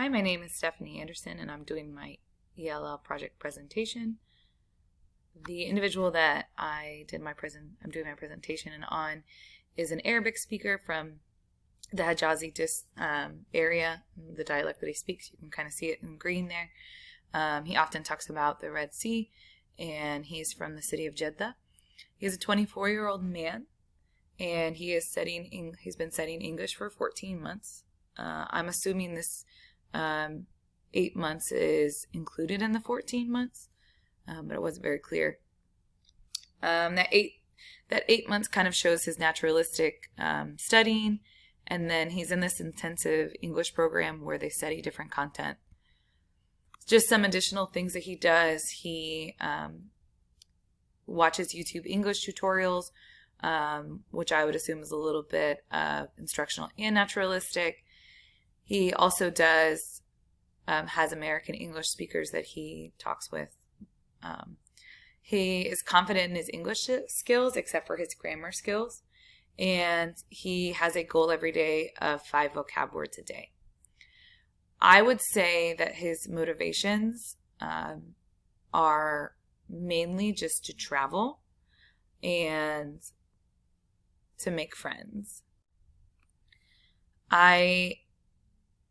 Hi, my name is Stephanie Anderson and I'm doing my ELL project presentation. The individual that I'm doing my presentation on is an Arabic speaker from the Hijazi area, the dialect that he speaks. You can kind of see it in green there. He often talks about the Red Sea, and he's from the city of Jeddah. He's a 24-year-old man, and he's been studying English for 14 months. I'm assuming this 8 months is included in the 14 months, but it wasn't very clear. That eight months kind of shows his naturalistic studying, and then he's in this intensive English program where they study different content. Just some additional things that he does. He watches YouTube English tutorials, which I would assume is a little bit instructional and naturalistic. He also has American English speakers that he talks with. He is confident in his English skills, except for his grammar skills. And he has a goal every day of 5 vocab words a day. I would say that his motivations are mainly just to travel and to make friends.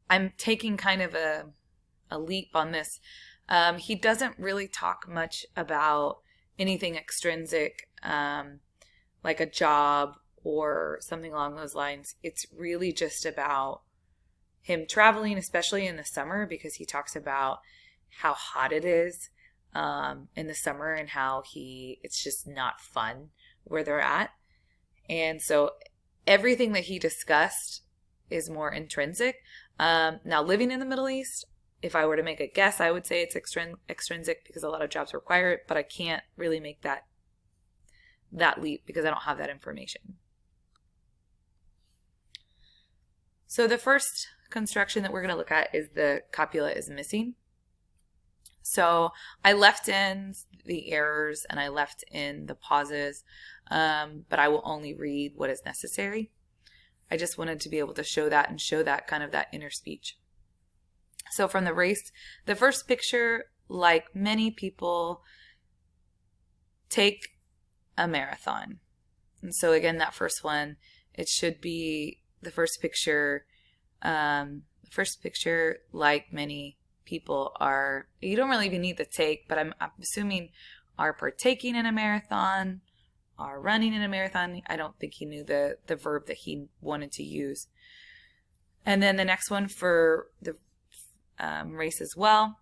I'm taking kind of a leap on this. He doesn't really talk much about anything extrinsic, like a job or something along those lines. It's really just about him traveling, especially in the summer, because he talks about how hot it is in the summer and how it's just not fun where they're at. And so everything that he discussed is more intrinsic. Now, living in the Middle East, if I were to make a guess, I would say it's extrinsic because a lot of jobs require it, but I can't really make that leap because I don't have that information. So the first construction that we're going to look at is the copula is missing. So I left in the errors and I left in the pauses, but I will only read what is necessary. I just wanted to be able to show that and show that kind of that inner speech. So from the race, the first picture, like many people, take a marathon. And so again, that first one, it should be the first picture. The first picture, like many people, you don't really even need the take, but I'm assuming are partaking in a marathon, are running in a marathon. I don't think he knew the verb that he wanted to use. And then the next one for the race as well,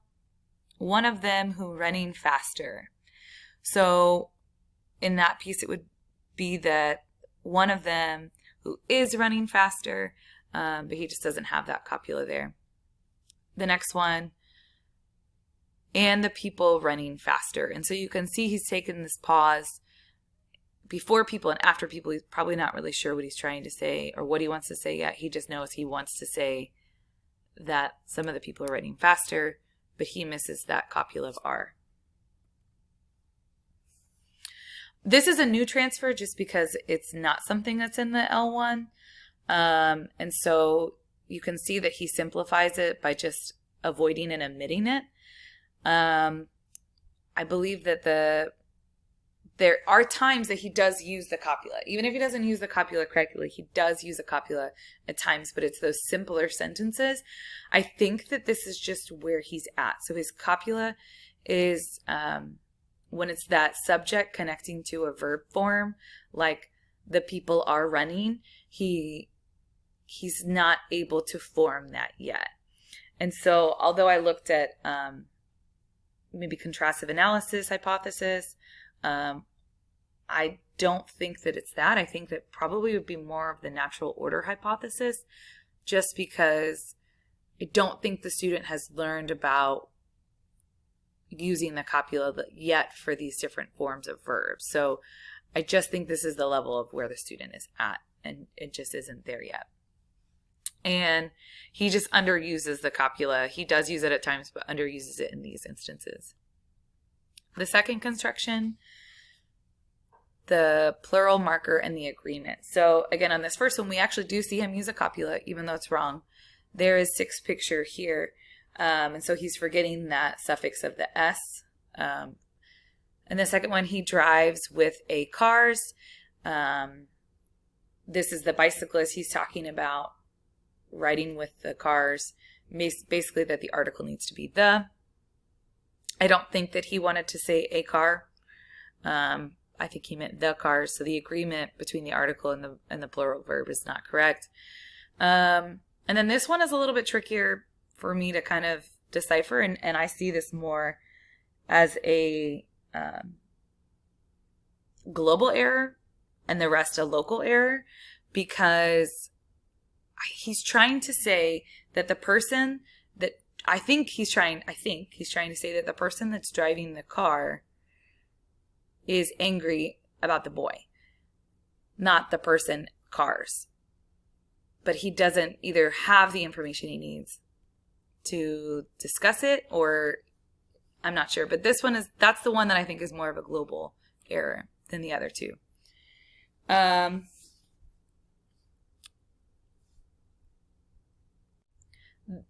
one of them who running faster. So in that piece, it would be that one of them who is running faster, but he just doesn't have that copula there. The next one, and the people running faster. And so you can see he's taken this pause before people and after people. He's probably not really sure what he's trying to say or what he wants to say yet. He just knows he wants to say that some of the people are running faster, but he misses that copula of R. This is a new transfer just because it's not something that's in the L1. And so you can see that he simplifies it by just avoiding and omitting it. I believe that there are times that he does use the copula. Even if he doesn't use the copula correctly, he does use a copula at times, but it's those simpler sentences. I think that this is just where he's at. So his copula is when it's that subject connecting to a verb form, like the people are running, he's not able to form that yet. And so although I looked at maybe contrastive analysis hypothesis, I don't think that it's that. I think that probably would be more of the natural order hypothesis, just because I don't think the student has learned about using the copula yet for these different forms of verbs. So I just think this is the level of where the student is at, and it just isn't there yet. And he just underuses the copula. He does use it at times, but underuses it in these instances. The second construction, the plural marker and the agreement. So again, on this first one, we actually do see him use a copula, even though it's wrong. there is 6 picture here. And so he's forgetting that suffix of the S. And the second one, he drives with a cars. This is the bicyclist. He's talking about riding with the cars. Basically that the article needs to be the. I don't think that he wanted to say a car. I think he meant the cars. So the agreement between the article and the plural verb is not correct. And then this one is a little bit trickier for me to kind of decipher. And I see this more as a global error and the rest a local error, because he's trying to say that the person that I think he's trying to say that the person that's driving the car is angry about the boy, not the person cars. But he doesn't either have the information he needs to discuss it, or I'm not sure. But that's the one that I think is more of a global error than the other two.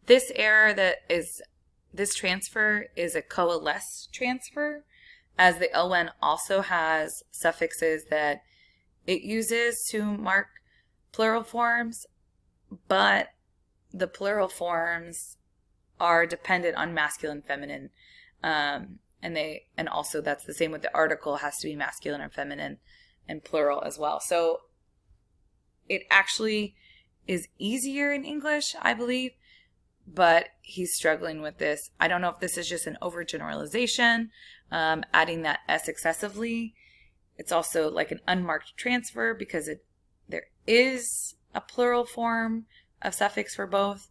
This error this transfer is a coalesce transfer, as the LN also has suffixes that it uses to mark plural forms, but the plural forms are dependent on masculine, feminine, and also that's the same with the article, has to be masculine or feminine and plural as well. So it actually is easier in English, I believe, but he's struggling with this. I don't know if this is just an overgeneralization, adding that S excessively. It's also like an unmarked transfer because there is a plural form of suffix for both,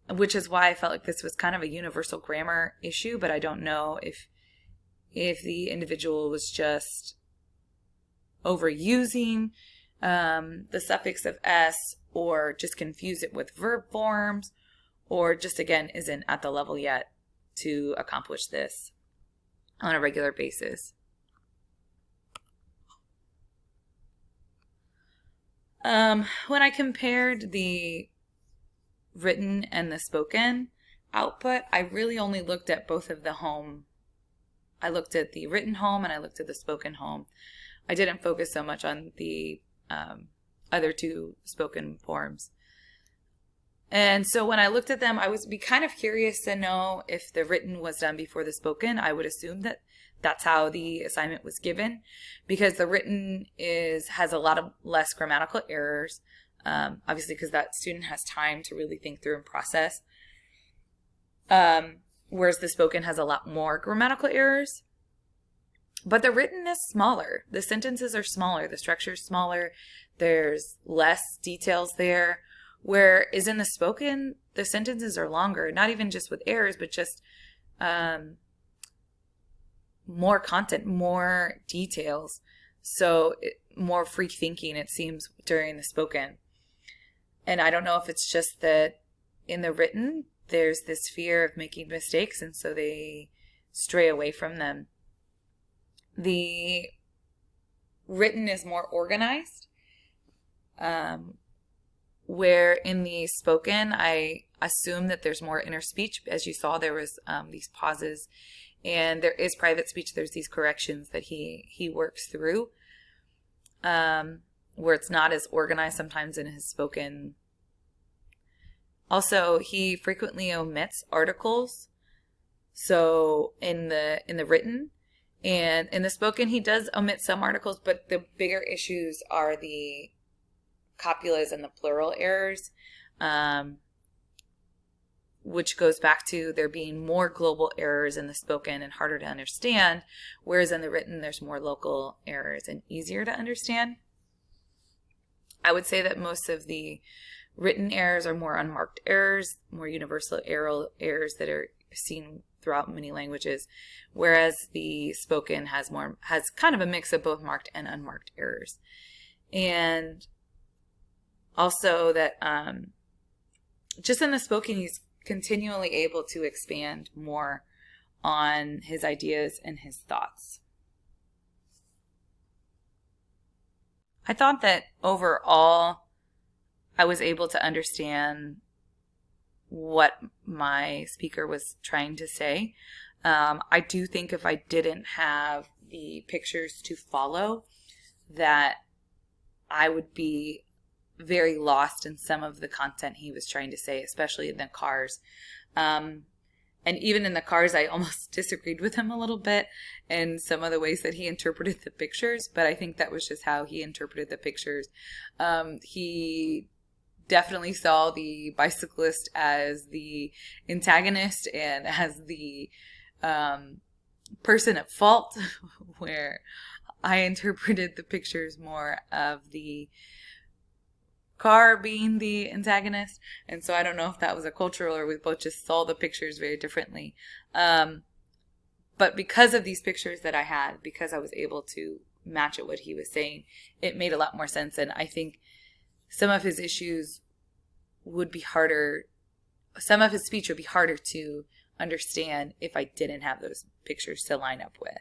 which is why I felt like this was kind of a universal grammar issue, but I don't know if the individual was just overusing the suffix of S, or just confuse it with verb forms, or just, again, isn't at the level yet to accomplish this on a regular basis. When I compared the written and the spoken output, I really only looked at both of the home. I looked at the written home and I looked at the spoken home. I didn't focus so much on the other two spoken forms. And so when I looked at them, I would be kind of curious to know if the written was done before the spoken. I would assume that that's how the assignment was given, because the written has a lot of less grammatical errors, obviously because that student has time to really think through and process, whereas the spoken has a lot more grammatical errors. But the written is smaller. The sentences are smaller. The structure is smaller. There's less details there. Whereas in the spoken, the sentences are longer, not even just with errors, but just more content, more details. So more free thinking, it seems, during the spoken. And I don't know if it's just that in the written, there's this fear of making mistakes, and so they stray away from them. The written is more organized, where in the spoken, I assume that there's more inner speech. As you saw, there was these pauses, and there is private speech. There's these corrections that he works through, where it's not as organized sometimes in his spoken. Also, he frequently omits articles. So in the written, and in the spoken, he does omit some articles, but the bigger issues are the copulas and the plural errors, which goes back to there being more global errors in the spoken and harder to understand, whereas in the written, there's more local errors and easier to understand. I would say that most of the written errors are more unmarked errors, more universal errors that are seen throughout many languages, whereas the spoken has kind of a mix of both marked and unmarked errors. And also that just in the spoken, he's continually able to expand more on his ideas and his thoughts. I thought that overall, I was able to understand what my speaker was trying to say. I do think if I didn't have the pictures to follow, that I would be very lost in some of the content he was trying to say, especially in the cars. And even in the cars, I almost disagreed with him a little bit in some of the ways that he interpreted the pictures, but I think that was just how he interpreted the pictures. He definitely saw the bicyclist as the antagonist and as the person at fault, where I interpreted the pictures more of the car being the antagonist. And so I don't know if that was a cultural or we both just saw the pictures very differently. But because of these pictures that I had, because I was able to match it what he was saying, it made a lot more sense. And I think some of his issues would be harder, some of his speech would be harder to understand if I didn't have those pictures to line up with.